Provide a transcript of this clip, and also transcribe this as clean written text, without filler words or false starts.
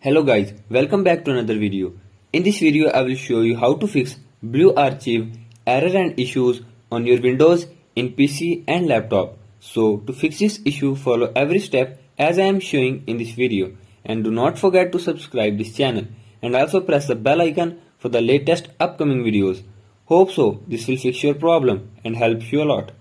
Hello guys, welcome back to another video. In this video I will show you how to fix Blue Archive error and issues on your Windows in PC and laptop. So to fix this issue, follow every step as I am showing in this video, and do not forget to subscribe this channel and also press the bell icon for the latest upcoming videos. Hope so this will fix your problem and help you a lot.